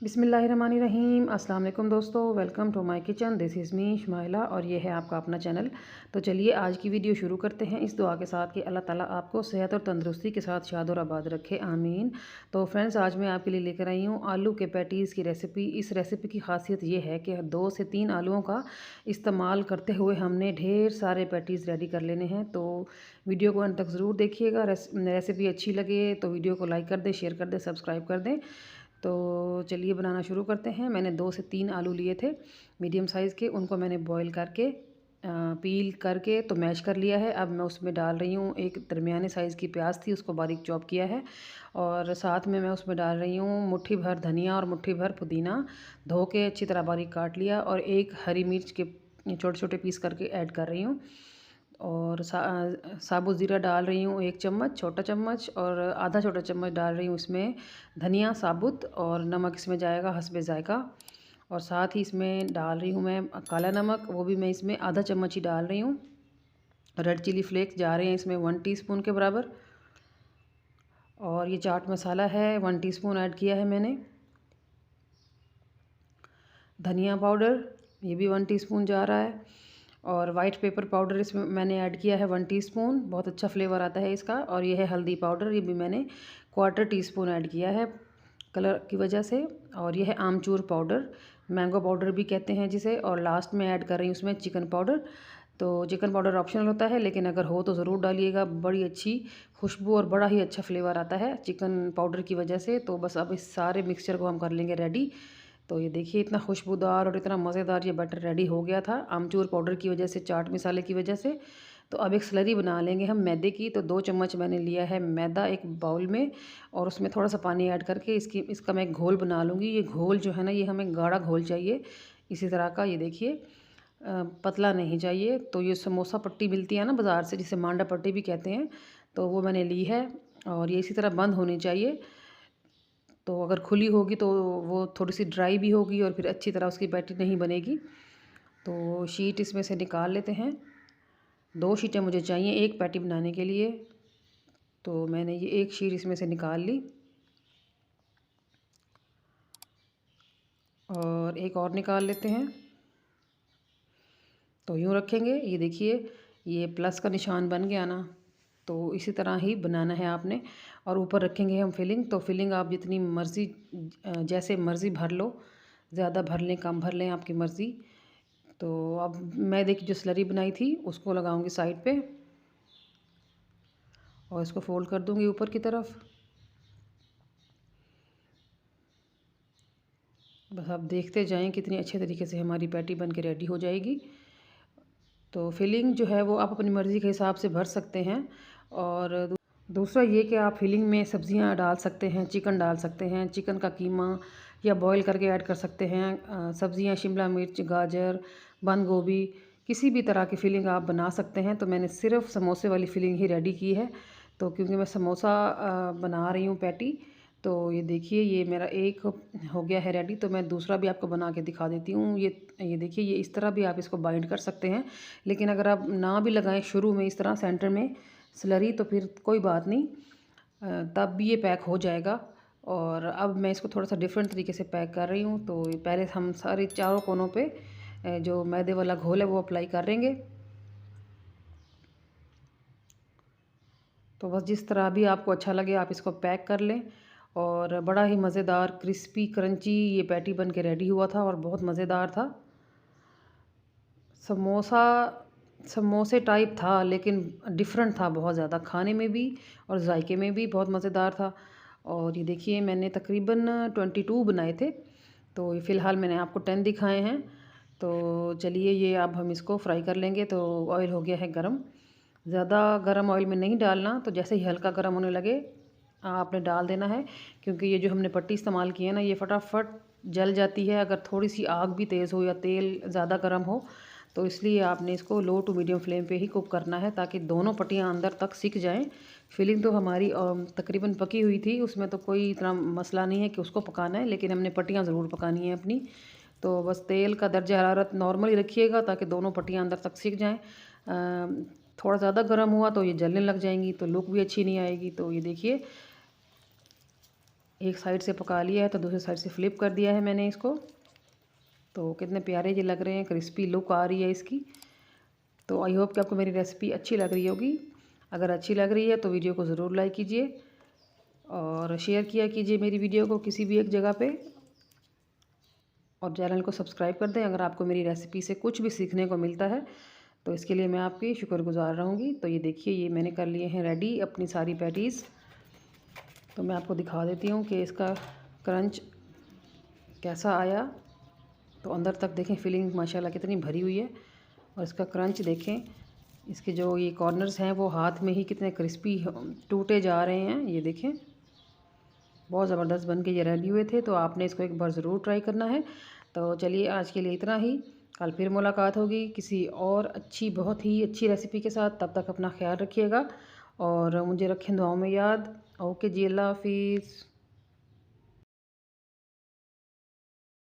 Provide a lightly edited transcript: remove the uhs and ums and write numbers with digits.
बिस्मिल्लाहिर्रहमानिर्रहीम। अस्सलाम वालेकुम दोस्तों, welcome to my kitchen. This is me Shumaila और ये है आपका अपना चैनल। तो चलिए आज की वीडियो शुरू करते हैं इस दुआ के साथ कि अल्लाह ताला आपको सेहत और तंदुरुस्ती के साथ शाद और आबाद रखे, आमीन। तो फ्रेंड्स, आज मैं आपके लिए लेकर आई हूँ आलू के पैटीज़ की रेसिपी। इस रेसिपी की खासियत ये है कि 2 से 3 आलूओं का इस्तेमाल करते हुए हमने ढेर सारे पैटीज़ रेडी कर लेने हैं। तो वीडियो को अंत तक ज़रूर देखिएगा। रेसिपी अच्छी लगे तो वीडियो को लाइक कर दें, शेयर कर दें, सब्सक्राइब कर दें। तो चलिए बनाना शुरू करते हैं। मैंने 2 से 3 आलू लिए थे मीडियम साइज़ के, उनको मैंने बॉईल करके पील करके तो मैश कर लिया है। अब मैं उसमें डाल रही हूँ एक दरमियाने साइज़ की प्याज थी, उसको बारीक चॉप किया है और साथ में मैं उसमें डाल रही हूँ मुट्ठी भर धनिया और मुट्ठी भर पुदीना, धो के अच्छी तरह बारीक काट लिया, और एक हरी मिर्च के छोटे छोटे पीस करके ऐड कर रही हूँ। और साबुत ज़ीरा डाल रही हूँ 1 चम्मच, छोटा चम्मच, और आधा छोटा चम्मच डाल रही हूँ इसमें धनिया साबुत, और नमक इसमें जाएगा हस्बे ज़ायक़ा। और साथ ही इसमें डाल रही हूँ मैं काला नमक, वो भी मैं इसमें आधा चम्मच ही डाल रही हूँ। रेड चिली फ्लेक्स जा रहे हैं इसमें 1 टीस्पून के बराबर, और ये चाट मसाला है 1 टीस्पून ऐड किया है मैंने। धनिया पाउडर ये भी 1 टीस्पून जा रहा है, और वाइट पेपर पाउडर इसमें मैंने ऐड किया है 1 टीस्पून, बहुत अच्छा फ्लेवर आता है इसका। और ये है हल्दी पाउडर, ये भी मैंने 1/4 टीस्पून ऐड किया है कलर की वजह से। और ये है आमचूर पाउडर, मैंगो पाउडर भी कहते हैं जिसे। और लास्ट में ऐड कर रही हूँ उसमें चिकन पाउडर। तो चिकन पाउडर ऑप्शनल होता है, लेकिन अगर हो तो ज़रूर डालिएगा, बड़ी अच्छी खुशबू और बड़ा ही अच्छा फ्लेवर आता है चिकन पाउडर की वजह से। तो बस अब इस सारे मिक्सचर को हम कर लेंगे रेडी। तो ये देखिए इतना खुशबूदार और इतना मज़ेदार ये बैटर रेडी हो गया था आमचूर पाउडर की वजह से, चाट मसाले की वजह से। तो अब एक स्लरी बना लेंगे हम मैदे की। तो 2 चम्मच मैंने लिया है मैदा एक बाउल में, और उसमें थोड़ा सा पानी ऐड करके इसका मैं एक घोल बना लूँगी। ये घोल जो है ना, ये हमें गाढ़ा घोल चाहिए इसी तरह का। ये देखिए पतला नहीं चाहिए। तो ये समोसा पट्टी मिलती है ना बाज़ार से, जिसे मांडा पट्टी भी कहते हैं, तो वो मैंने ली है, और ये इसी तरह बंद होनी चाहिए। तो अगर खुली होगी तो वो थोड़ी सी ड्राई भी होगी और फिर अच्छी तरह उसकी बैटर नहीं बनेगी। तो शीट इसमें से निकाल लेते हैं। 2 शीटें मुझे चाहिए एक पैटी बनाने के लिए। तो मैंने ये एक शीट इसमें से निकाल ली, और एक और निकाल लेते हैं। तो यूँ रखेंगे, ये देखिए ये प्लस का निशान बन गया ना। तो इसी तरह ही बनाना है आपने। और ऊपर रखेंगे हम फिलिंग। तो फिलिंग आप जितनी मर्ज़ी जैसे मर्ज़ी भर लो, ज़्यादा भर लें कम भर लें, आपकी मर्ज़ी। तो अब मैं देखिए जो स्लरी बनाई थी उसको लगाऊंगी साइड पे, और इसको फोल्ड कर दूंगी ऊपर की तरफ। बस आप देखते जाएं कितनी अच्छे तरीके से हमारी पैटी बन के रेडी हो जाएगी। तो फिलिंग जो है वो आप अपनी मर्ज़ी के हिसाब से भर सकते हैं। और दूसरा ये कि आप फिलिंग में सब्ज़ियां डाल सकते हैं, चिकन डाल सकते हैं, चिकन का कीमा या बॉईल करके ऐड कर सकते हैं। सब्ज़ियां शिमला मिर्च, गाजर, बंद गोभी, किसी भी तरह की फिलिंग आप बना सकते हैं। तो मैंने सिर्फ समोसे वाली फिलिंग ही रेडी की है। तो क्योंकि मैं समोसा बना रही हूँ पैटी, तो ये देखिए ये मेरा एक हो गया है रेडी। तो मैं दूसरा भी आपको बना के दिखा देती हूँ। ये देखिए ये इस तरह भी आप इसको बाइंड कर सकते हैं, लेकिन अगर आप ना भी लगाएं शुरू में इस तरह सेंटर में स्लरी, तो फिर कोई बात नहीं, तब भी ये पैक हो जाएगा। और अब मैं इसको थोड़ा सा डिफरेंट तरीके से पैक कर रही हूँ। तो पहले हम सारे चारों कोनों पे जो मैदे वाला घोल है वो अप्लाई करेंगे। तो बस जिस तरह भी आपको अच्छा लगे आप इसको पैक कर लें। और बड़ा ही मज़ेदार क्रिस्पी क्रंची ये पैटी बन के रेडी हुआ था, और बहुत मज़ेदार था। समोसा समोसे टाइप था, लेकिन डिफरेंट था बहुत ज़्यादा, खाने में भी और जायके में भी बहुत मज़ेदार था। और ये देखिए मैंने तकरीबन 22 बनाए थे। तो ये फ़िलहाल मैंने आपको 10 दिखाए हैं। तो चलिए ये अब हम इसको फ्राई कर लेंगे। तो ऑयल हो गया है गरम। ज़्यादा गरम ऑयल में नहीं डालना, तो जैसे ही हल्का गरम होने लगे आपने डाल देना है। क्योंकि ये जो हमने पट्टी इस्तेमाल की है ना, ये फटाफट जल जाती है अगर थोड़ी सी आग भी तेज़ हो या तेल ज़्यादा गर्म हो। तो इसलिए आपने इसको लो टू मीडियम फ्लेम पे ही कुक करना है, ताकि दोनों पट्टियाँ अंदर तक सिक जाएं। फिलिंग तो हमारी तकरीबन पकी हुई थी, उसमें तो कोई इतना मसला नहीं है कि उसको पकाना है, लेकिन हमने पट्टियाँ ज़रूर पकानी है अपनी। तो बस तेल का दर्जा हरारत नॉर्मल ही रखिएगा, ताकि दोनों पट्टियाँ अंदर तक सिक जाएँ। थोड़ा ज़्यादा गर्म हुआ तो ये जलने लग जाएंगी, तो लुक भी अच्छी नहीं आएगी। तो ये देखिए एक साइड से पका लिया है तो दूसरी साइड से फ्लिप कर दिया है मैंने इसको। तो कितने प्यारे ये लग रहे हैं, क्रिस्पी लुक आ रही है इसकी। तो आई होप कि आपको मेरी रेसिपी अच्छी लग रही होगी। अगर अच्छी लग रही है तो वीडियो को ज़रूर लाइक कीजिए और शेयर किया कीजिए मेरी वीडियो को किसी भी एक जगह पे, और चैनल को सब्सक्राइब कर दें अगर आपको मेरी रेसिपी से कुछ भी सीखने को मिलता है तो इसके लिए मैं आपकी शुक्रगुजार रहूँगी। तो ये देखिए, ये मैंने कर लिए हैं रेडी अपनी सारी पैटीज़। तो मैं आपको दिखा देती हूँ कि इसका क्रंच कैसा आया। तो अंदर तक देखें फिलिंग माशाल्लाह कितनी भरी हुई है, और इसका क्रंच देखें, इसके जो ये कॉर्नर्स हैं वो हाथ में ही कितने क्रिस्पी टूटे जा रहे हैं। ये देखें, बहुत ज़बरदस्त बन के ये रेडी हुए थे। तो आपने इसको एक बार ज़रूर ट्राई करना है। तो चलिए आज के लिए इतना ही, कल फिर मुलाकात होगी किसी और बहुत ही अच्छी रेसिपी के साथ। तब तक अपना ख्याल रखिएगा और मुझे रखें दुआओं में याद। ओके जी, अल्लाह हाफिज़।